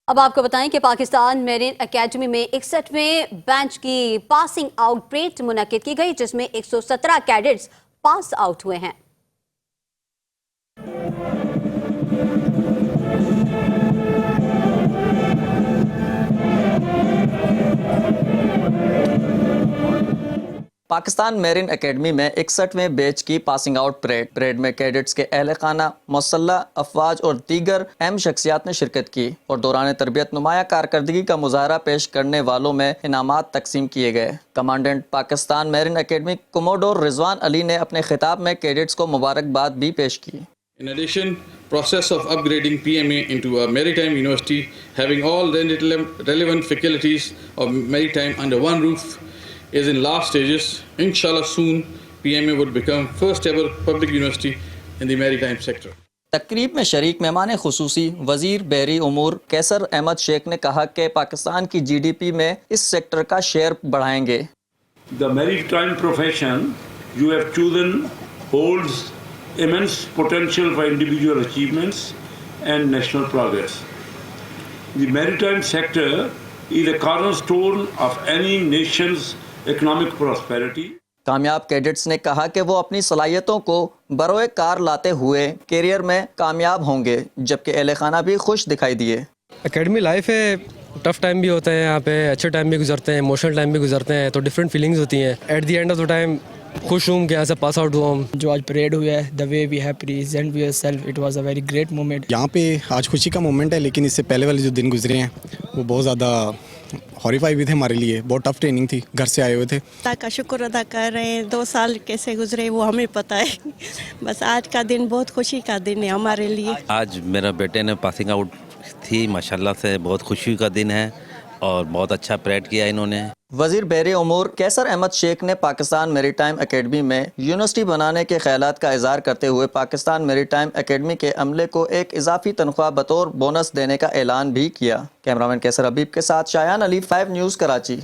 اب آپ کو بتائیں کہ پاکستان میرین اکیڈمی میں 61ویں بینچ کی پاسنگ آؤٹ پریڈ منعقد کی گئی، جس میں 117 کیڈٹس پاس آؤٹ ہوئے ہیں۔ پاکستان میرین اکیڈمی میں 61ویں بیچ کی پاسنگ آؤٹ پریڈ میں کیڈٹس کے اہل خانہ، مسلح افواج اور دیگر اہم شخصیات نے شرکت کی اور دوران تربیت نمایاں کارکردگی کا مظاہرہ پیش کرنے والوں میں انعامات تقسیم کیے گئے۔ کمانڈنٹ پاکستان میرین اکیڈمی کوموڈور رضوان علی نے اپنے خطاب میں کیڈٹس کو مبارکباد بھی پیش کی۔ In addition, process of upgrading PMA into a maritime university having all relevant faculties of maritime under one roof is in last stages. Inshallah soon PMA would become first ever public university in the maritime sector. تقریب میں شریک مہمان خصوصی وزیر بحری امور کیسر احمد شیخ نے کہا کہ پاکستان کی GDP میں اس سیکٹر کا شیئر بڑھائیں گے۔ The maritime profession you have chosen holds immense potential for individual achievements and national progress. The maritime sector is a cornerstone of any nation's economic prosperity. کامیاب کیڈٹس نے کہا کہ وہ اپنی صلاحیتوں کو بروئے کار لاتے ہوئے کیریئر میں کامیاب ہوں گے، جبکہ اہل خانہ بھی خوش دکھائی دیے۔ اکیڈمی لائف ہے، ٹف ٹائم بھی ہوتے ہیں یہاں پہ، اچھے ٹائم بھی گزرتے ہیں، ایموشنل ٹائم بھی گزرتے ہیں، تو ڈفرینٹ فیلنگز ہوتی ہیں۔ At the end of the time خوش ہوں کہ یہاں سے پاس آؤٹ ہوا ہوں۔ جو آج پریڈ ہوا ہے، the way we have presented ourselves, it was a very great moment. یہاں پہ آج خوشی کا مومنٹ ہے، لیکن اس سے پہلے والے جو دن گزرے ہیں وہ بہت زیادہ ہاریفائی بھی تھے ہمارے لیے، بہت ٹف ٹریننگ تھی، گھر سے آئے ہوئے تھے۔ اللہ کا شکر ادا کر رہے ہیں، 2 سال کیسے گزرے وہ ہمیں پتہ ہے، بس آج کا دن بہت خوشی کا دن ہے ہمارے لیے۔ آج میرا بیٹے نے پاسنگ آؤٹ تھی، ماشاءاللہ سے بہت خوشی کا دن ہے اور بہت اچھا پریڈ کیا انہوں نے۔ وزیر بحری امور کیسر احمد شیخ نے پاکستان میری ٹائم اکیڈمی میں یونیورسٹی بنانے کے خیالات کا اظہار کرتے ہوئے پاکستان میری ٹائم اکیڈمی کے عملے کو ایک اضافی تنخواہ بطور بونس دینے کا اعلان بھی کیا۔ کیمرامین کیسر حبیب کے ساتھ شایان علی، 5 نیوز کراچی۔